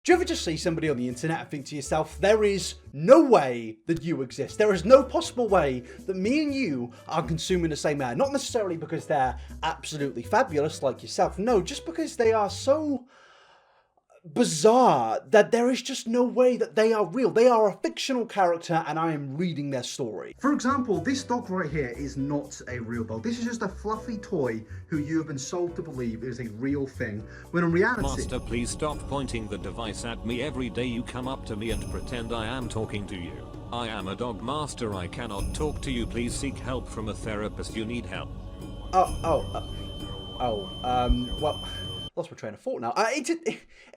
Do you ever just see somebody on the internet and think to yourself, there is no way that you exist. There is no possible way that me and you are consuming the same air. Not necessarily because they're absolutely fabulous like yourself. No, just because they are so bizarre that there is just no way that they are real. They are a fictional character and I am reading their story. For example, this dog right here is not a real dog. This is just a fluffy toy who you have been sold to believe is a real thing, when in reality... Master, please stop pointing the device at me every day. You come up to me and pretend I am talking to you. I am a dog master. I cannot talk to you. Please seek help from a therapist. You need help. Well... Lost my train of thought now.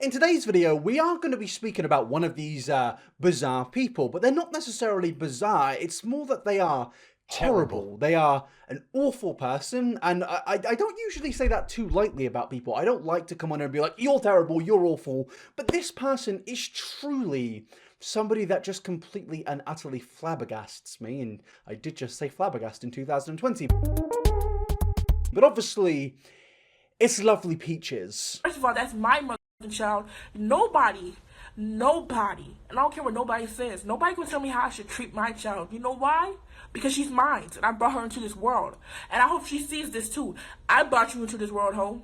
In today's video, we are going to be speaking about one of these bizarre people, but they're not necessarily bizarre. It's more that they are terrible. They are an awful person, and I don't usually say that too lightly about people. I don't like to come on and be like, you're terrible, you're awful, but this person is truly somebody that just completely and utterly flabbergasts me, and I did just say flabbergast in 2020. But obviously... it's Lovely Peaches. First of all, that's my motherfucking child. Nobody, and I don't care what nobody says, nobody can tell me how I should treat my child. You know why? Because she's mine, and I brought her into this world. And I hope she sees this too. I brought you into this world, ho.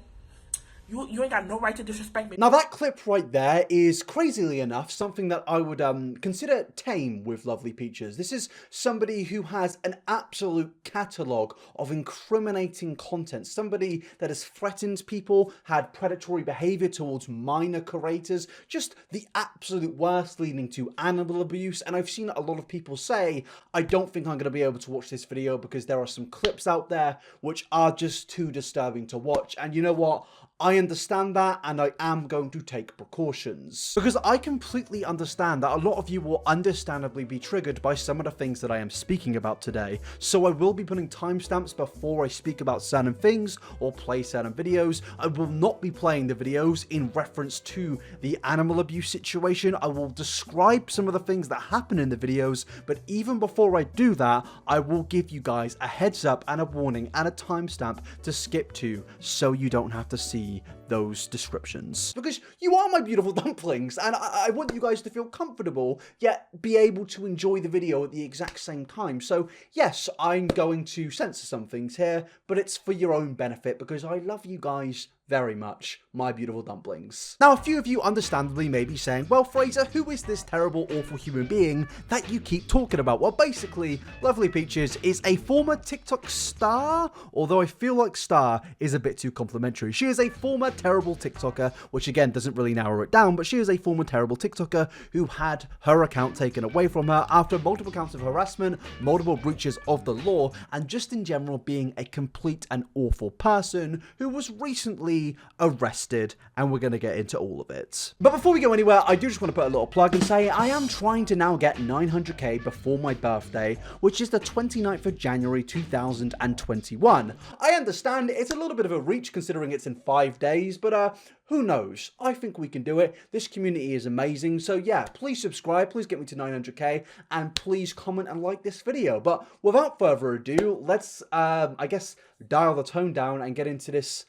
You ain't got no right to disrespect me. Now that clip right there is, crazily enough, something that I would consider tame with Lovely Peaches. This is somebody who has an absolute catalogue of incriminating content. Somebody that has threatened people, had predatory behaviour towards minor curators, just the absolute worst, leading to animal abuse. And I've seen a lot of people say, I don't think I'm going to be able to watch this video because there are some clips out there which are just too disturbing to watch. And you know what? I understand that, and I am going to take precautions. Because I completely understand that a lot of you will understandably be triggered by some of the things that I am speaking about today. So I will be putting timestamps before I speak about certain things or play certain videos. I will not be playing the videos in reference to the animal abuse situation. I will describe some of the things that happen in the videos, but even before I do that, I will give you guys a heads up and a warning and a timestamp to skip to so you don't have to see those descriptions. Because you are my beautiful dumplings, and I want you guys to feel comfortable, yet be able to enjoy the video at the exact same time. So yes, I'm going to censor some things here, but it's for your own benefit, because I love you guys very much, my beautiful dumplings. Now, a few of you understandably may be saying, well, Fraser, who is this terrible, awful human being that you keep talking about? Well, basically, Lovely Peaches is a former TikTok star, although I feel like star is a bit too complimentary. She is a former terrible TikToker, which again doesn't really narrow it down, but she is a former terrible TikToker who had her account taken away from her after multiple counts of harassment, multiple breaches of the law, and just in general being a complete and awful person who was recently arrested, and we're going to get into all of it. But before we go anywhere, I do just want to put a little plug and say I am trying to now get 900k before my birthday, which is the 29th of January 2021. I understand it's a little bit of a reach considering it's in 5 days, but who knows? I think we can do it. This community is amazing, so yeah, please subscribe, please get me to 900k, and please comment and like this video. But without further ado, let's, I guess, dial the tone down and get into this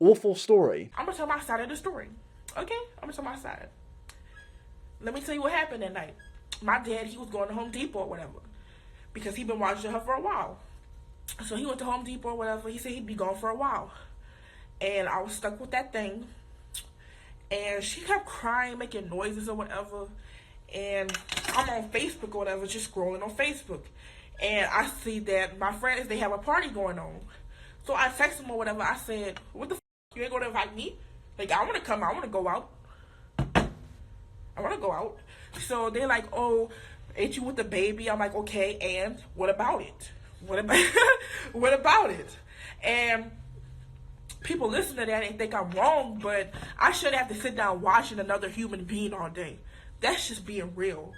awful story. I'm gonna tell my side of the story. Okay? I'm gonna tell my side. Let me tell you what happened that night. My dad, he was going to Home Depot or whatever, because he'd been watching her for a while. So he went to Home Depot or whatever. He said he'd be gone for a while. And I was stuck with that thing. And she kept crying, making noises or whatever. And I'm on Facebook or whatever, just scrolling on Facebook. And I see that my friends, they have a party going on. So I text them or whatever. I said, what the f***? You ain't gonna invite me? Like, I wanna come out. I wanna go out. I wanna go out. So they're like, oh, ain't you with the baby? I'm like, okay, and what about it? What about, what about it? And people listen to that and think I'm wrong, but I shouldn't have to sit down watching another human being all day. That's just being real.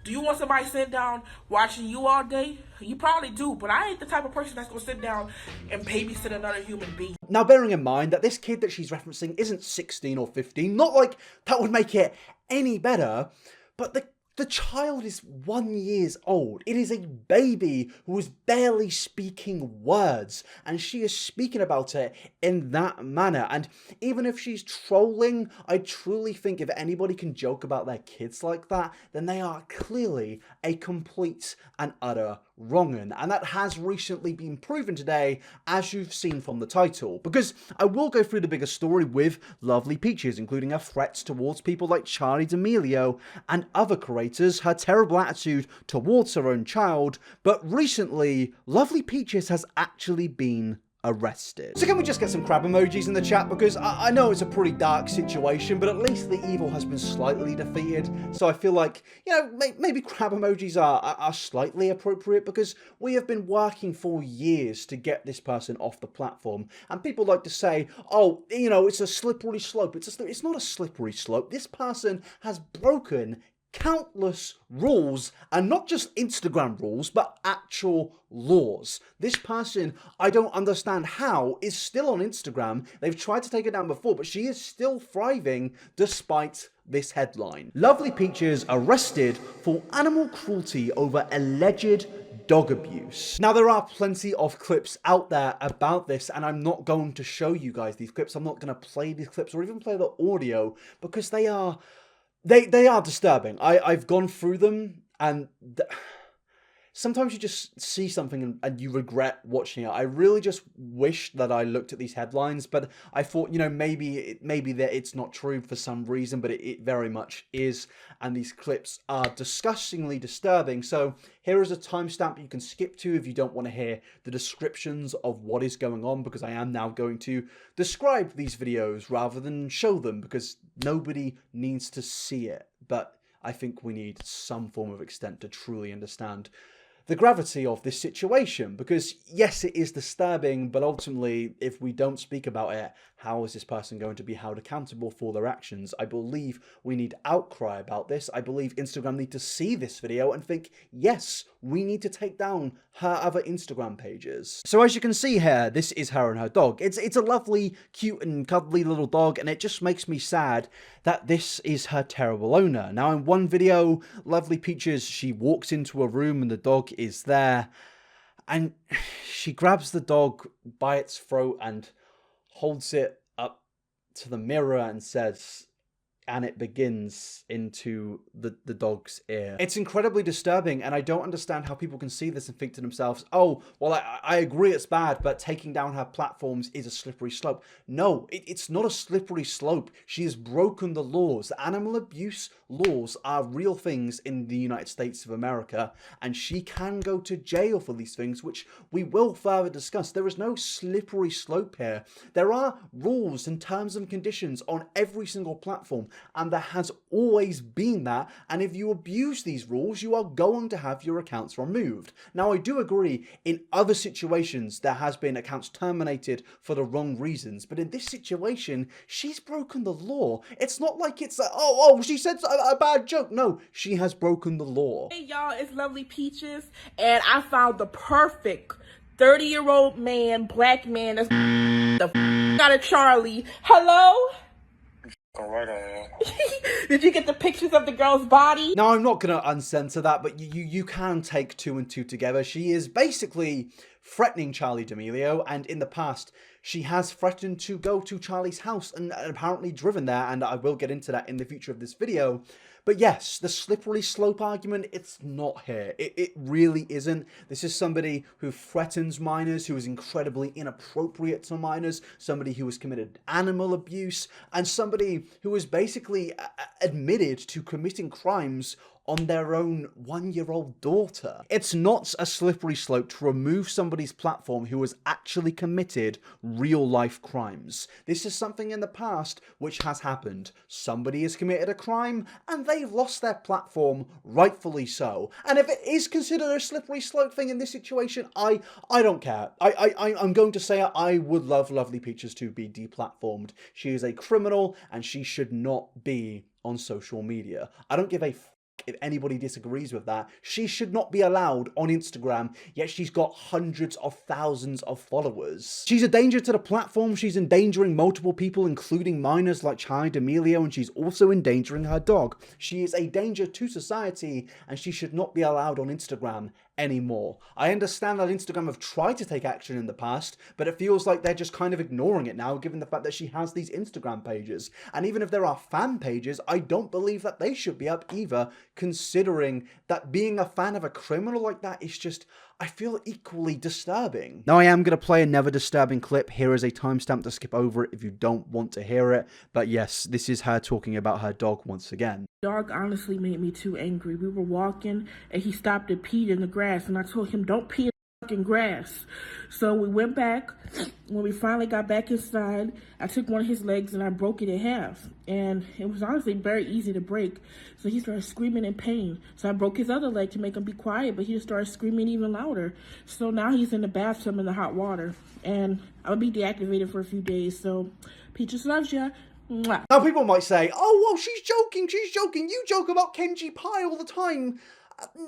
Do you want somebody sitting down watching you all day? You probably do, but I ain't the type of person that's going to sit down and babysit another human being. Now, bearing in mind that this kid that she's referencing isn't 16 or 15, not like that would make it any better, but the The child is 1 year old. It is a baby who is barely speaking words, and she is speaking about it in that manner. And even if she's trolling, I truly think if anybody can joke about their kids like that, then they are clearly a complete and utter wrong'un. And that has recently been proven today, as you've seen from the title. Because I will go through the bigger story with Lovely Peaches, including her threats towards people like Charli D'Amelio and other creators, her terrible attitude towards her own child, but recently, Lovely Peaches has actually been arrested. So can we just get some crab emojis in the chat, because I know it's a pretty dark situation, but at least the evil has been slightly defeated. So I feel like, you know, maybe crab emojis are slightly appropriate, because we have been working for years to get this person off the platform, and people like to say, oh, you know, it's a slippery slope. It's not a slippery slope. This person has broken countless rules, and not just Instagram rules, but actual laws. This person, I don't understand how, is still on Instagram. They've tried to take her down before, but she is still thriving despite this headline. Lovely Peaches arrested for animal cruelty over alleged dog abuse. Now, there are plenty of clips out there about this, and I'm not going to show you guys these clips. I'm not going to play these clips or even play the audio, because they are disturbing. I've gone through them, and sometimes you just see something and you regret watching it. I really just wish that I looked at these headlines, but I thought, you know, maybe that it's not true for some reason, but it very much is, and these clips are disgustingly disturbing. So here is a timestamp you can skip to if you don't want to hear the descriptions of what is going on, because I am now going to describe these videos rather than show them, because nobody needs to see it. But I think we need some form of extent to truly understand the gravity of this situation, because yes, it is disturbing, but ultimately, if we don't speak about it, how is this person going to be held accountable for their actions? I believe we need outcry about this. I believe Instagram need to see this video and think, yes, we need to take down her other Instagram pages. So as you can see here, this is her and her dog. It's a lovely, cute and cuddly little dog, and it just makes me sad that this is her terrible owner. Now, in one video, Lovely Peaches, she walks into a room and the dog is there, and she grabs the dog by its throat and holds it up to the mirror and says, and it begins into the dog's ear. It's incredibly disturbing, and I don't understand how people can see this and think to themselves, oh, well, I agree it's bad, but taking down her platforms is a slippery slope. No, it's not a slippery slope. She has broken the laws. Animal abuse laws are real things in the United States of America, and she can go to jail for these things, which we will further discuss. There is no slippery slope here. There are rules and terms and conditions on every single platform, and there has always been that, and if you abuse these rules, you are going to have your accounts removed. Now, I do agree, in other situations, there has been accounts terminated for the wrong reasons, but in this situation, she's broken the law. It's not like it's, she said a bad joke. No, she has broken the law. Hey, y'all, it's Lovely Peaches, and I found the perfect 30-year-old man, black man, that's out of Charli. Hello? Right on. Did you get the pictures of the girl's body? Now, I'm not going to uncensor that, but you can take two and two together. She is basically threatening Charli D'Amelio, and in the past, she has threatened to go to Charli's house and apparently driven there, and I will get into that in the future of this video. But yes, the slippery slope argument, it's not here. It really isn't. This is somebody who threatens minors, who is incredibly inappropriate to minors, somebody who has committed animal abuse, and somebody who is basically admitted to committing crimes on their own 1-year-old daughter. It's not a slippery slope to remove somebody's platform who has actually committed real-life crimes. This is something in the past which has happened. Somebody has committed a crime, and they've lost their platform, rightfully so. And if it is considered a slippery slope thing in this situation, I don't care. I'm going to say it, I would love Lovely Peaches to be deplatformed. She is a criminal, and she should not be on social media. I don't give a if anybody disagrees with that. She should not be allowed on Instagram, yet she's got hundreds of thousands of followers. She's a danger to the platform. She's endangering multiple people, including minors like Charli D'Amelio, and she's also endangering her dog. She is a danger to society, and she should not be allowed on Instagram anymore. I understand that Instagram have tried to take action in the past, but it feels like they're just kind of ignoring it now, given the fact that she has these Instagram pages. And even if there are fan pages, I don't believe that they should be up either, considering that being a fan of a criminal like that is just, I feel, equally disturbing. Now, I am going to play another disturbing clip. Here is a timestamp to skip over it if you don't want to hear it. But yes, this is her talking about her dog once again. Dog honestly made me too angry. We were walking and he stopped and peed in the grass, and I told him, don't pee in the fucking grass. So we went back. When we finally got back inside, I took one of his legs and I broke it in half. And it was honestly very easy to break. So he started screaming in pain. So I broke his other leg to make him be quiet, but he just started screaming even louder. So now he's in the bathtub in the hot water. And I'll be deactivated for a few days. So Peaches loves ya. Mwah. Now, people might say, oh, well, she's joking. You joke about Kenji Pie all the time.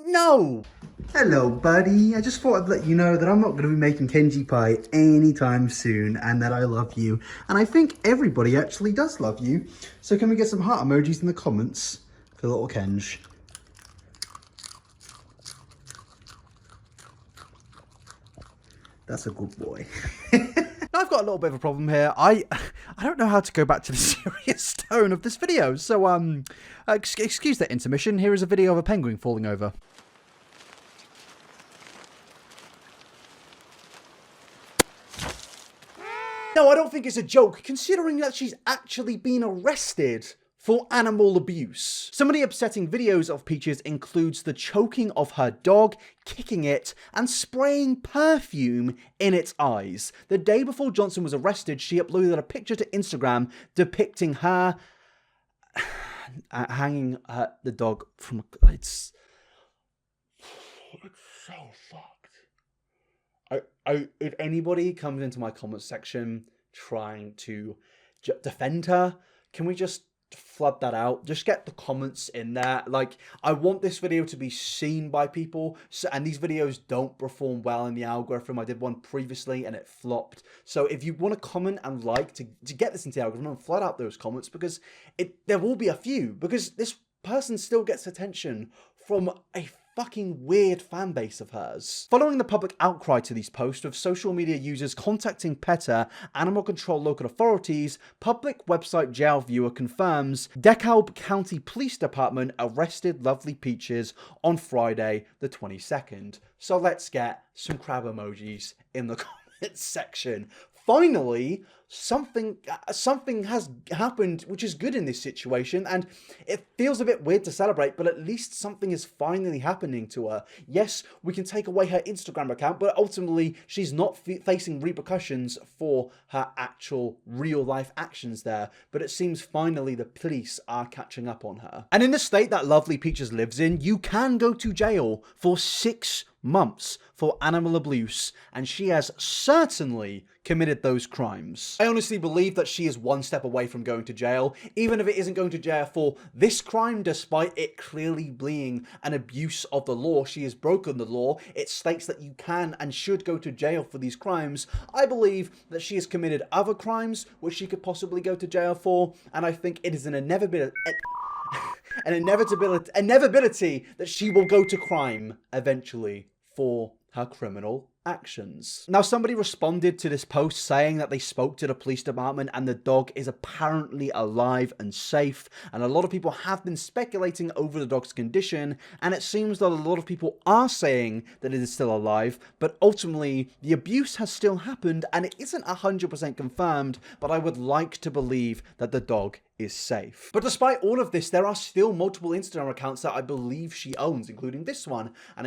No. Hello, buddy. I just thought I'd let you know that I'm not going to be making Kenji Pie anytime soon, and that I love you. And I think everybody actually does love you. So can we get some heart emojis in the comments for little Kenj? That's a good boy. I've got a little bit of a problem here. I don't know how to go back to the serious tone of this video. So, excuse that intermission. Here is a video of a penguin falling over. No, I don't think it's a joke, considering that she's actually been arrested for animal abuse. Some of the upsetting videos of Peaches includes the choking of her dog, kicking it, and spraying perfume in its eyes. The day before Johnson was arrested, she uploaded a picture to Instagram depicting her hanging the dog from it's so fucked. If anybody comes into my comments section trying to defend her, can we just flood that out? Just get the comments in there. Like, I want this video to be seen by people, and these videos don't perform well in the algorithm. I did one previously and it flopped. So if you want to comment and like to get this into the algorithm, and flood out those comments, because there will be a few, because this person still gets attention from a fucking weird fan base of hers. Following the public outcry to these posts, with social media users contacting PETA, animal control local authorities, public website jail viewer confirms DeKalb County Police Department arrested Lovely Peaches on Friday the 22nd. So let's get some crab emojis in the comments section. Finally, something has happened which is good in this situation, and it feels a bit weird to celebrate, but at least something is finally happening to her. Yes, we can take away her Instagram account, but ultimately she's not facing repercussions for her actual real life actions there. But it seems finally the police are catching up on her. And in the state that Lovely Peaches lives in, you can go to jail for 6 months for animal abuse, and she has certainly committed those crimes. I honestly believe that she is one step away from going to jail, even if it isn't going to jail for this crime, despite it clearly being an abuse of the law. She has broken the law. It states that you can and should go to jail for these crimes. I believe that she has committed other crimes which she could possibly go to jail for, and I think it is an inevitability that she will go to crime eventually for her criminal actions. Now, somebody responded to this post saying that they spoke to the police department and the dog is apparently alive and safe, and a lot of people have been speculating over the dog's condition, and it seems that a lot of people are saying that it is still alive, but ultimately the abuse has still happened and it isn't 100% confirmed, but I would like to believe that the dog is safe. But despite all of this, there are still multiple Instagram accounts that I believe she owns, including this one, and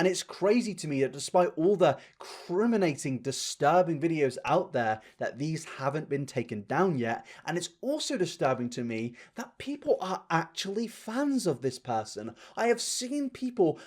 it's crazy to me that despite all the criminating, disturbing videos out there, that these haven't been taken down yet. And it's also disturbing to me that people are actually fans of this person. I have seen people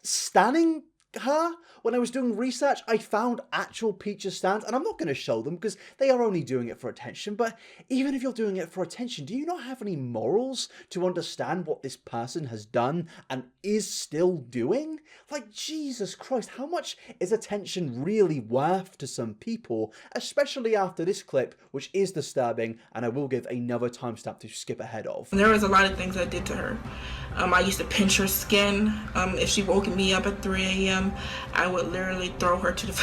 standing her, when I was doing research, I found actual Peaches stans, and I'm not going to show them because they are only doing it for attention, but even if you're doing it for attention, do you not have any morals to understand what this person has done and is still doing? Like, Jesus Christ, how much is attention really worth to some people, especially after this clip, which is disturbing, and I will give another timestamp to skip ahead of. There was a lot of things I did to her. I used to pinch her skin. If she woke me up at 3 a.m., I would literally throw her to the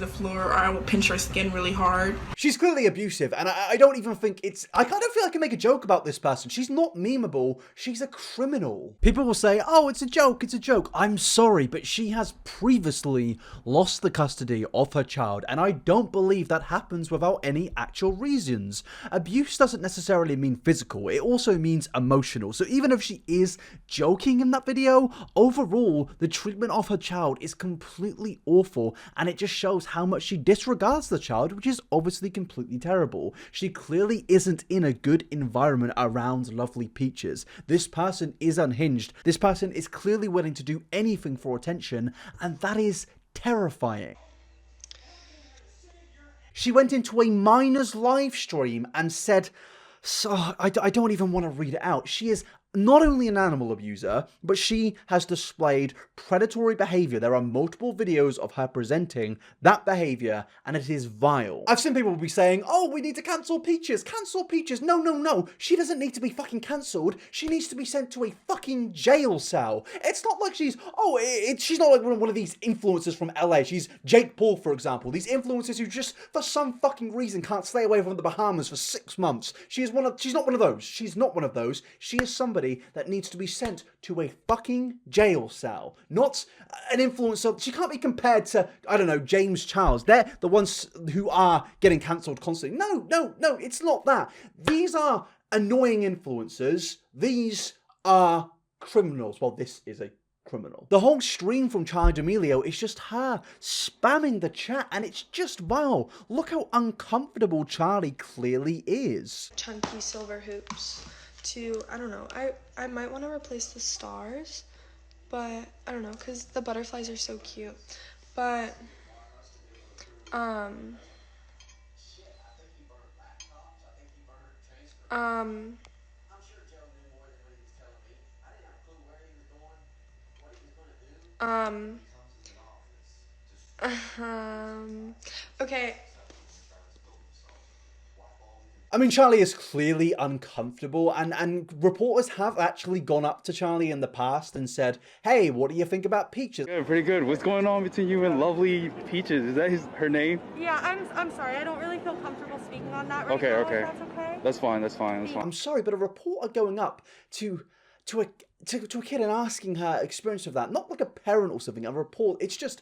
floor, or I would pinch her skin really hard. She's clearly abusive, and I don't even think it's... I kind of feel I can make a joke about this person. She's not memeable. She's a criminal. People will say, oh, it's a joke, it's a joke. I'm sorry, but she has previously lost the custody of her child, and I don't believe that happens without any actual reasons. Abuse doesn't necessarily mean physical. It also means emotional. So even if she is joking in that video, overall, the treatment of her child is completely awful, and it just shows how much she disregards the child, which is obviously completely terrible. She clearly isn't in a good environment around Lovely Peaches. This person is unhinged. This person is clearly willing to do anything for attention, and that is terrifying. She went into a minor's live stream and said, so I don't even want to read it out. She is not only an animal abuser, but she has displayed predatory behavior. There are multiple videos of her presenting that behavior, and it is vile. I've seen people be saying, oh, we need to cancel Peaches. Cancel Peaches. No, no, no. She doesn't need to be fucking cancelled. She needs to be sent to a fucking jail cell. It's not like she's, she's not like one of these influencers from LA. She's Jake Paul, for example. These influencers who just, for some fucking reason, can't stay away from the Bahamas for 6 months. She's not one of those. She's not one of those. She is somebody that needs to be sent to a fucking jail cell. Not an influencer. She can't be compared to, I don't know, James Charles. They're the ones who are getting cancelled constantly. No, no, no, it's not that. These are annoying influencers. These are criminals. Well, this is a criminal. The whole stream from Charli D'Amelio is just her spamming the chat, and it's just vile. Look how uncomfortable Charli clearly is. Chunky silver hoops to, I don't know, I might want to replace the stars, but I don't know, because the butterflies are so cute, but okay. I mean, Charli is clearly uncomfortable, and reporters have actually gone up to Charli in the past and said, hey, what do you think about Peaches? Good, pretty good. What's going on between you and Lovely Peaches? Is that her name? Yeah, I'm sorry. I don't really feel comfortable speaking on that right now. Okay. If that's okay. That's fine, that's fine, that's fine. I'm sorry, but a reporter going up to a kid and asking her experience of that, not like a parent or something, a report, it's just,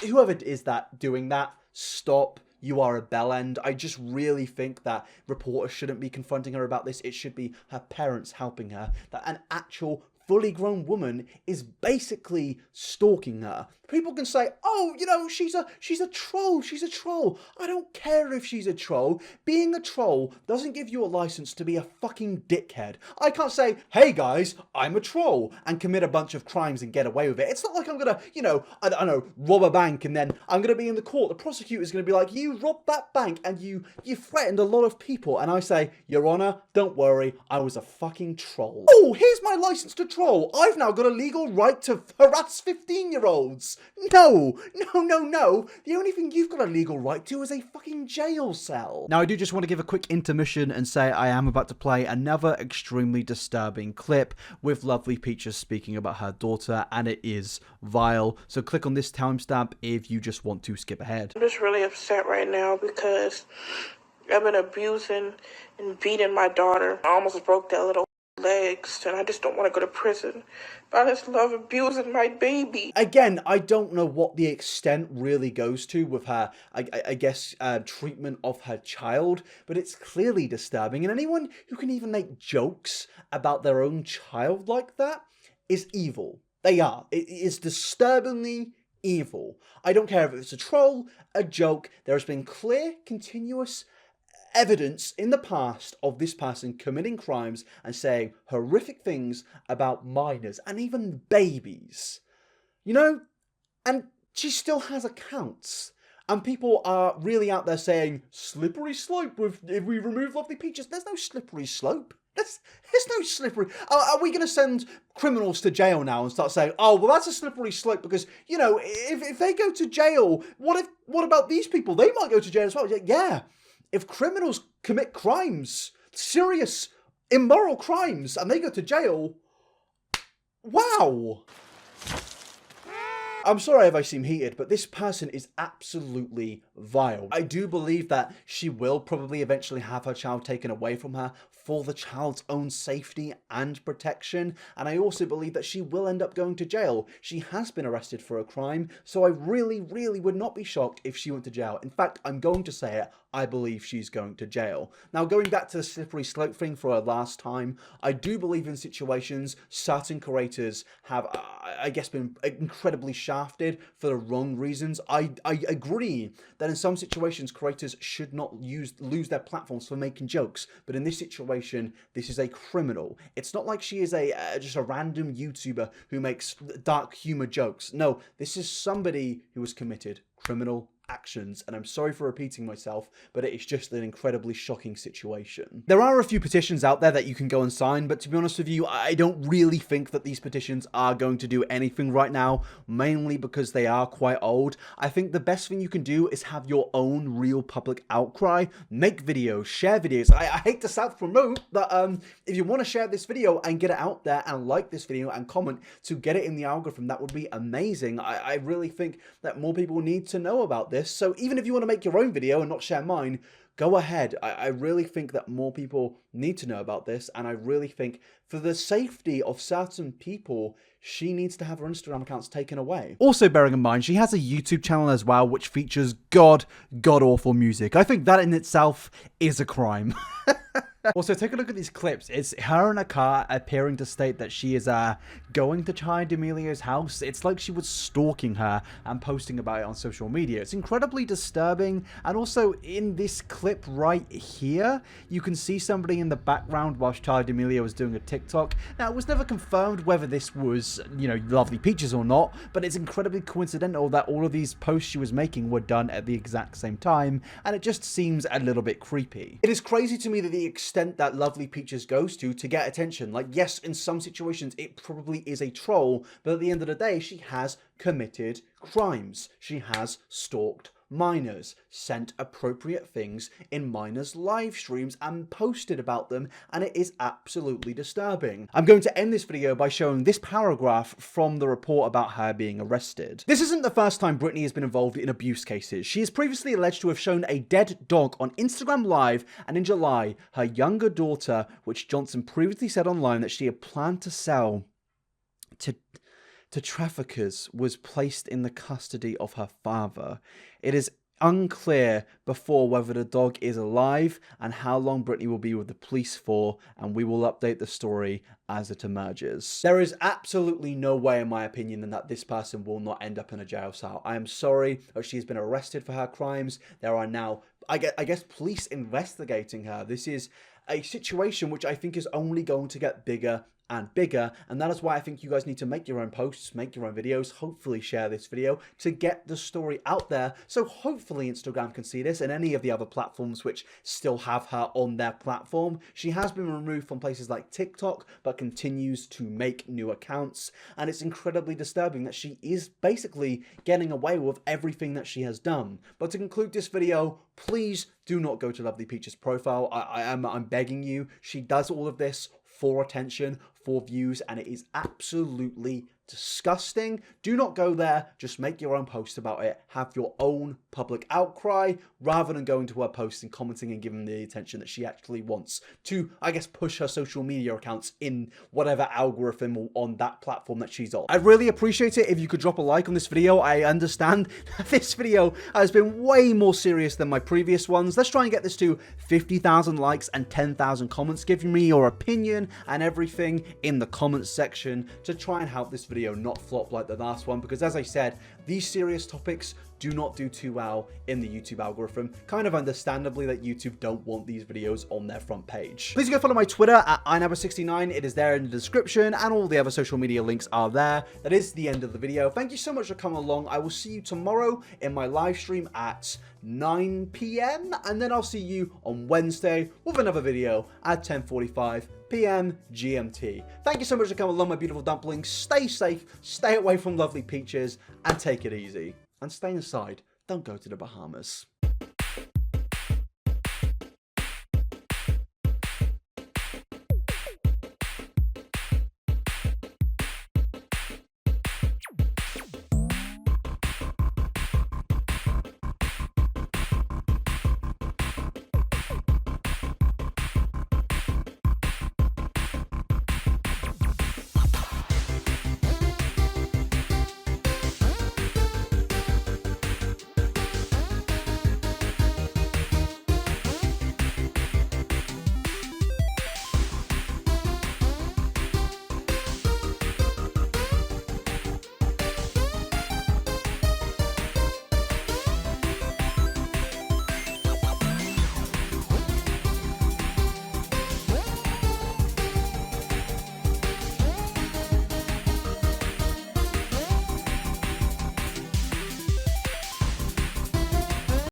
whoever is that doing that, stop. You are a bellend. I just really think that reporters shouldn't be confronting her about this. It should be her parents helping her. That an actual fully grown woman is basically stalking her. People can say, oh, you know, she's a troll. She's a troll. I don't care if she's a troll. Being a troll doesn't give you a license to be a fucking dickhead. I can't say, hey guys, I'm a troll, and commit a bunch of crimes and get away with it. It's not like I'm gonna, you know, I don't know, rob a bank and then I'm gonna be in the court. The prosecutor's gonna be like, you robbed that bank and you threatened a lot of people. And I say, Your Honor, don't worry, I was a fucking troll. Oh, here's my license to troll. I've now got a legal right to harass 15-year-olds. No. The only thing you've got a legal right to is a fucking jail cell. Now, I do just want to give a quick intermission and say I am about to play another extremely disturbing clip with Lovely Peaches speaking about her daughter, and it is vile. So click on this timestamp if you just want to skip ahead. I'm just really upset right now because I've been abusing and beating my daughter. I almost broke that little legs, and I just don't want to go to prison. But I just love abusing my baby. Again, I don't know what the extent really goes to with her, I guess, treatment of her child, but it's clearly disturbing. And anyone who can even make jokes about their own child like that is evil. They are. It is disturbingly evil. I don't care if it's a troll, a joke. There has been clear, continuous evidence in the past of this person committing crimes and saying horrific things about minors and even babies. You know? And she still has accounts. And people are really out there saying, slippery slope if we remove Lovely Peaches. There's no slippery slope. There's no slippery... Are we going to send criminals to jail now and start saying, oh, well, that's a slippery slope because, you know, if they go to jail, what about these people? They might go to jail as well. Yeah, if criminals commit crimes, serious, immoral crimes, and they go to jail, wow. I'm sorry if I seem heated, but this person is absolutely vile. I do believe that she will probably eventually have her child taken away from her for the child's own safety and protection, and I also believe that she will end up going to jail. She has been arrested for a crime, so I really, really would not be shocked if she went to jail. In fact, I'm going to say it, I believe she's going to jail. Now, going back to the slippery slope thing for a last time, I do believe in situations certain creators have, I guess, been incredibly shafted for the wrong reasons. I agree that in some situations, creators should not lose their platforms for making jokes, but in this situation, this is a criminal. It's not like she is just a random YouTuber who makes dark humor jokes. No, this is somebody who has committed criminal actions, and I'm sorry for repeating myself, but it is just an incredibly shocking situation. There are a few petitions out there that you can go and sign, but to be honest with you, I don't really think that these petitions are going to do anything right now, mainly because they are quite old. I think the best thing you can do is have your own real public outcry, make videos, share videos. I hate to self-promote, but if you want to share this video and get it out there and like this video and comment to get it in the algorithm, that would be amazing. I really think that more people need to know about this. So even if you want to make your own video and not share mine, go ahead. I really think that more people need to know about this, and I really think for the safety of certain people, she needs to have her Instagram accounts taken away. Also bearing in mind, she has a YouTube channel as well, which features god-awful music. I think that in itself is a crime. Also, take a look at these clips. It's her in a car appearing to state that she is going to Charli D'Amelio's house. It's like she was stalking her and posting about it on social media. It's incredibly disturbing. And also in this clip right here, you can see somebody in the background whilst Charli D'Amelio was doing a TikTok. Now, it was never confirmed whether this was, you know, Lovely Peaches or not, but it's incredibly coincidental that all of these posts she was making were done at the exact same time, and it just seems a little bit creepy. It is crazy to me that the extent that Lovely Peaches goes to get attention. Like, yes, in some situations it probably is a troll, but at the end of the day, she has committed crimes. She has stalked minors, sent appropriate things in minors' live streams and posted about them, and it is absolutely disturbing. I'm going to end this video by showing this paragraph from the report about her being arrested. This isn't the first time Britney has been involved in abuse cases. She is previously alleged to have shown a dead dog on Instagram Live, and in July, her younger daughter, which Johnson previously said online that she had planned to sell to traffickers, was placed in the custody of her father. It is unclear before whether the dog is alive and how long Britney will be with the police for, and we will update the story as it emerges. There is absolutely no way, in my opinion, that this person will not end up in a jail cell. I am sorry that she's been arrested for her crimes. There are now, I guess, police investigating her. This is a situation which I think is only going to get bigger and bigger, and that is why I think you guys need to make your own posts, make your own videos, hopefully share this video to get the story out there, so hopefully Instagram can see this and any of the other platforms which still have her on their platform. She has been removed from places like TikTok, but continues to make new accounts, and it's incredibly disturbing that she is basically getting away with everything that she has done. But to conclude this video, please do not go to Lovely Peach's profile. I'm begging you. She does all of this for attention, for views, and it is absolutely disgusting. Do not go there. Just make your own post about it. Have your own public outcry rather than going to her posts and commenting and giving the attention that she actually wants to, I guess, push her social media accounts in whatever algorithm on that platform that she's on. I'd really appreciate it if you could drop a like on this video. I understand that this video has been way more serious than my previous ones. Let's try and get this to 50,000 likes and 10,000 comments. Give me your opinion and everything in the comments section to try and help this video not flop like the last one, because as I said, these serious topics do not do too well in the YouTube algorithm. Kind of understandably that YouTube don't want these videos on their front page. Please go follow my Twitter at inabber69. It is there in the description, and all the other social media links are there. That is the end of the video. Thank you so much for coming along. I will see you tomorrow in my live stream at 9 p.m. and then I'll see you on Wednesday with another video at 10:45 p.m. GMT. Thank you so much for coming along, my beautiful dumplings. Stay safe, stay away from Lovely Peaches, and take it easy. And stay inside. Don't go to the Bahamas.